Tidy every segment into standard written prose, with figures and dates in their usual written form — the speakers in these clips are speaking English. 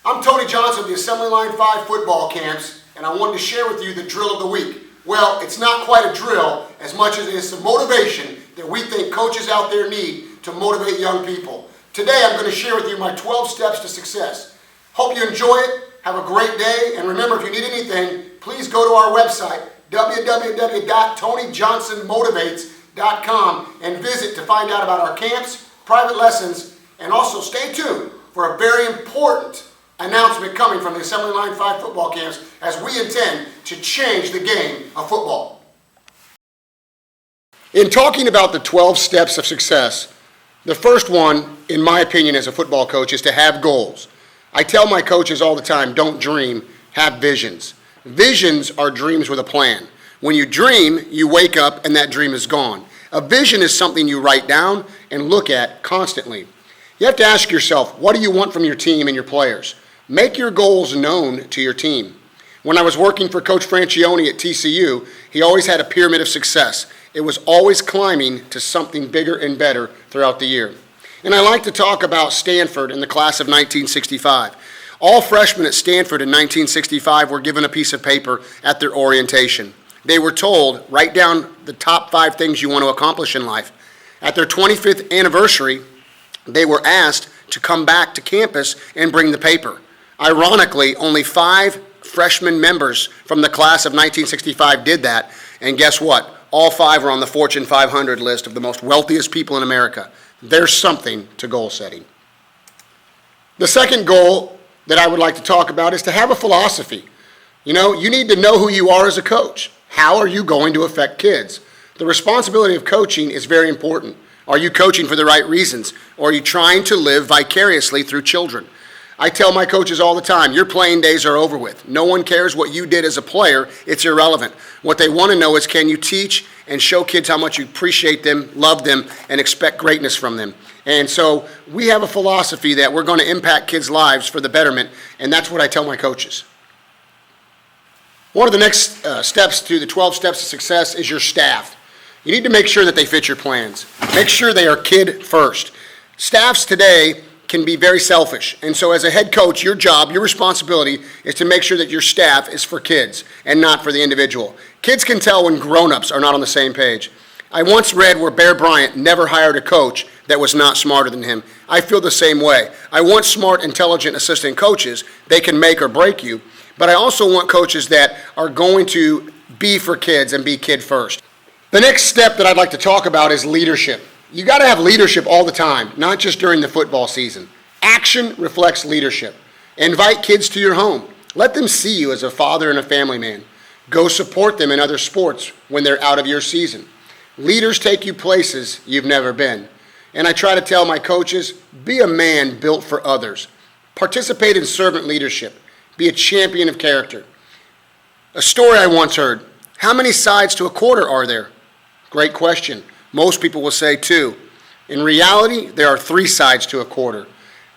I'm Tony Johnson of the Assembly Line 5 football camps, and I wanted to share with you the drill of the week. Well, it's not quite a drill as much as it is some motivation that we think coaches out there need to motivate young people. Today I'm going to share with you my 12 steps to success. Hope you enjoy it, have a great day, and remember, if you need anything, please go to our website, www.tonyjohnsonmotivates.com, and visit to find out about our camps, private lessons, and also stay tuned for a very important announcement coming from the Assembly Line 5 football camps as we intend to change the game of football. In talking about the 12 steps of success, the first one, in my opinion as a football coach, is to have goals. I tell my coaches all the time, don't dream, have visions. Visions are dreams with a plan. When you dream, you wake up and that dream is gone. A vision is something you write down and look at constantly. You have to ask yourself, what do you want from your team and your players? Make your goals known to your team. When I was working for Coach Francione at TCU, he always had a pyramid of success. It was always climbing to something bigger and better throughout the year. And I like to talk about Stanford in the class of 1965. All freshmen at Stanford in 1965 were given a piece of paper at their orientation. They were told, write down the top 5 things you want to accomplish in life. At their 25th anniversary, they were asked to come back to campus and bring the paper. Ironically, only 5 freshman members from the class of 1965 did that, and guess what? All 5 are on the Fortune 500 list of the most wealthiest people in America. There's something to goal setting. The second goal that I would like to talk about is to have a philosophy. You need to know who you are as a coach. How are you going to affect kids? The responsibility of coaching is very important. Are you coaching for the right reasons? Or are you trying to live vicariously through children? I tell my coaches all the time, your playing days are over with. No one cares what you did as a player. It's irrelevant. What they want to know is, can you teach and show kids how much you appreciate them, love them, and expect greatness from them? And so we have a philosophy that we're going to impact kids' lives for the betterment, and that's what I tell my coaches. One of the next steps to the 12 steps of success is your staff. You need to make sure that they fit your plans. Make sure they are kid first. Staffs today can be very selfish. And so as a head coach, your job, your responsibility is to make sure that your staff is for kids and not for the individual. Kids can tell when grown-ups are not on the same page. I once read where Bear Bryant never hired a coach that was not smarter than him. I feel the same way. I want smart, intelligent assistant coaches. They can make or break you. But I also want coaches that are going to be for kids and be kid first. The next step that I'd like to talk about is leadership. You got to have leadership all the time, not just during the football season. Action reflects leadership. Invite kids to your home. Let them see you as a father and a family man. Go support them in other sports when they're out of your season. Leaders take you places you've never been. And I try to tell my coaches, be a man built for others. Participate in servant leadership. Be a champion of character. A story I once heard, how many sides to a quarter are there? Great question. Most people will say 2. In reality, there are 3 sides to a quarter.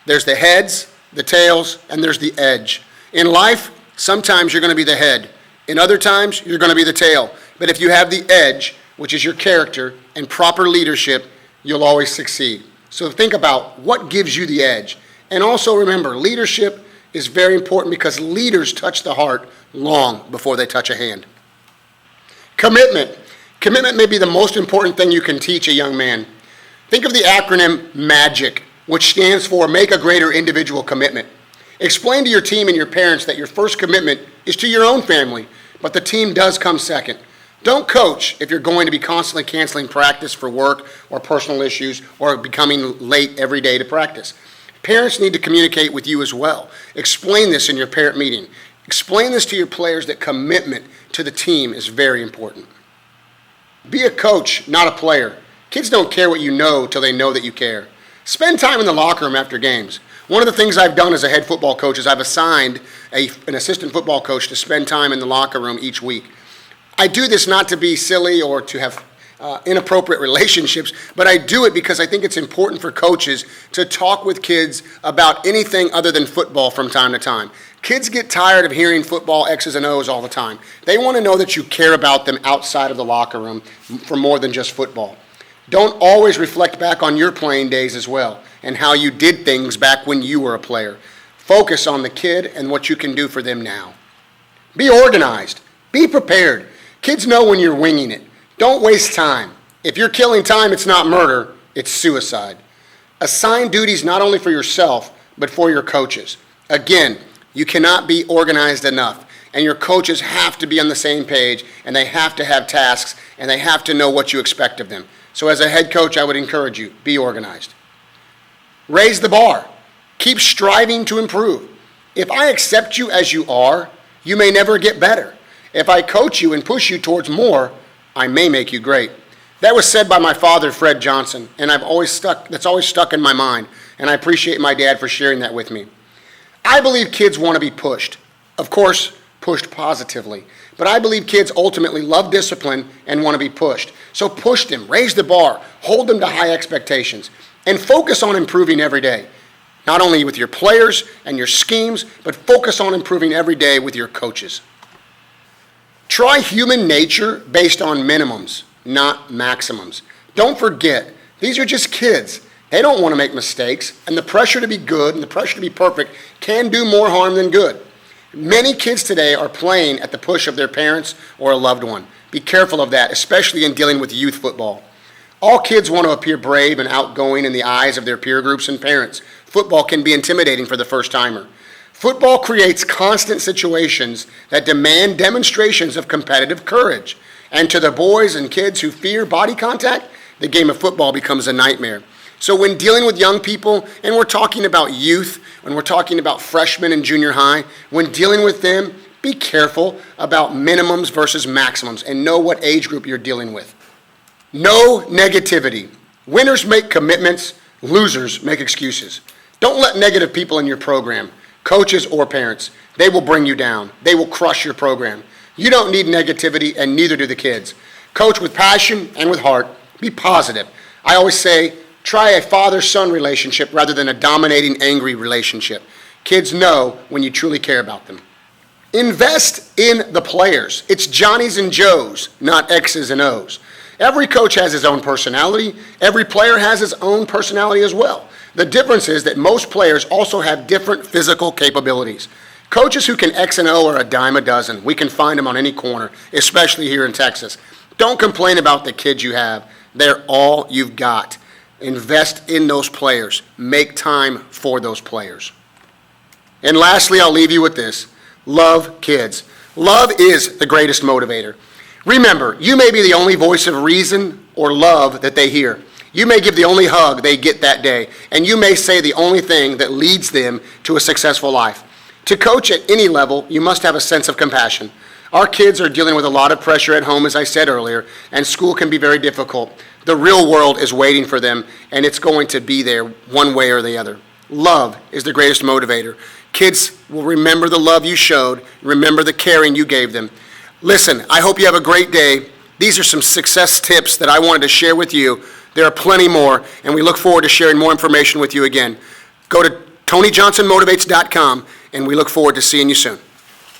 There's the heads, the tails, and there's the edge. In life, sometimes you're going to be the head. In other times, you're going to be the tail. But if you have the edge, which is your character, and proper leadership, you'll always succeed. So think about what gives you the edge. And also remember, leadership is very important because leaders touch the heart long before they touch a hand. Commitment. Commitment may be the most important thing you can teach a young man. Think of the acronym MAGIC, which stands for Make a Greater Individual Commitment. Explain to your team and your parents that your first commitment is to your own family, but the team does come second. Don't coach if you're going to be constantly canceling practice for work or personal issues or becoming late every day to practice. Parents need to communicate with you as well. Explain this in your parent meeting. Explain this to your players that commitment to the team is very important. Be a coach, not a player. Kids don't care what you know till they know that you care. Spend time in the locker room after games. One of the things I've done as a head football coach is I've assigned an assistant football coach to spend time in the locker room each week. I do this not to be silly or to have inappropriate relationships, but I do it because I think it's important for coaches to talk with kids about anything other than football from time to time. Kids get tired of hearing football X's and O's all the time. They want to know that you care about them outside of the locker room for more than just football. Don't always reflect back on your playing days as well and how you did things back when you were a player. Focus on the kid and what you can do for them now. Be organized. Be prepared. Kids know when you're winging it. Don't waste time. If you're killing time, it's not murder, it's suicide. Assign duties not only for yourself, but for your coaches. Again, you cannot be organized enough, and your coaches have to be on the same page, and they have to have tasks, and they have to know what you expect of them. So as a head coach, I would encourage you, be organized. Raise the bar. Keep striving to improve. If I accept you as you are, you may never get better. If I coach you and push you towards more, I may make you great. That was said by my father, Fred Johnson, and that's always stuck in my mind, and I appreciate my dad for sharing that with me. I believe kids want to be pushed. Of course, pushed positively. But I believe kids ultimately love discipline and want to be pushed. So push them, raise the bar, hold them to high expectations, and focus on improving every day. Not only with your players and your schemes, but focus on improving every day with your coaches. Try human nature based on minimums, not maximums. Don't forget, these are just kids. They don't want to make mistakes, and the pressure to be good and the pressure to be perfect can do more harm than good. Many kids today are playing at the push of their parents or a loved one. Be careful of that, especially in dealing with youth football. All kids want to appear brave and outgoing in the eyes of their peer groups and parents. Football can be intimidating for the first-timer. Football creates constant situations that demand demonstrations of competitive courage. And to the boys and kids who fear body contact, the game of football becomes a nightmare. So when dealing with young people, and we're talking about youth, when we're talking about freshmen in junior high, when dealing with them, be careful about minimums versus maximums and know what age group you're dealing with. No negativity. Winners make commitments, losers make excuses. Don't let negative people in your program, coaches or parents, they will bring you down. They will crush your program. You don't need negativity, and neither do the kids. Coach with passion and with heart. Be positive. I always say, try a father-son relationship rather than a dominating, angry relationship. Kids know when you truly care about them. Invest in the players. It's Johnny's and Joe's, not X's and O's. Every coach has his own personality. Every player has his own personality as well. The difference is that most players also have different physical capabilities. Coaches who can X and O are a dime a dozen. We can find them on any corner, especially here in Texas. Don't complain about the kids you have. They're all you've got. Invest in those players. Make time for those players. And lastly, I'll leave you with this. Love kids. Love is the greatest motivator. Remember, you may be the only voice of reason or love that they hear. You may give the only hug they get that day, and you may say the only thing that leads them to a successful life. To coach at any level, you must have a sense of compassion. Our kids are dealing with a lot of pressure at home, as I said earlier, and school can be very difficult. The real world is waiting for them, and it's going to be there one way or the other. Love is the greatest motivator. Kids will remember the love you showed, remember the caring you gave them. Listen, I hope you have a great day. These are some success tips that I wanted to share with you. There are plenty more, and we look forward to sharing more information with you again. Go to TonyJohnsonMotivates.com, and we look forward to seeing you soon.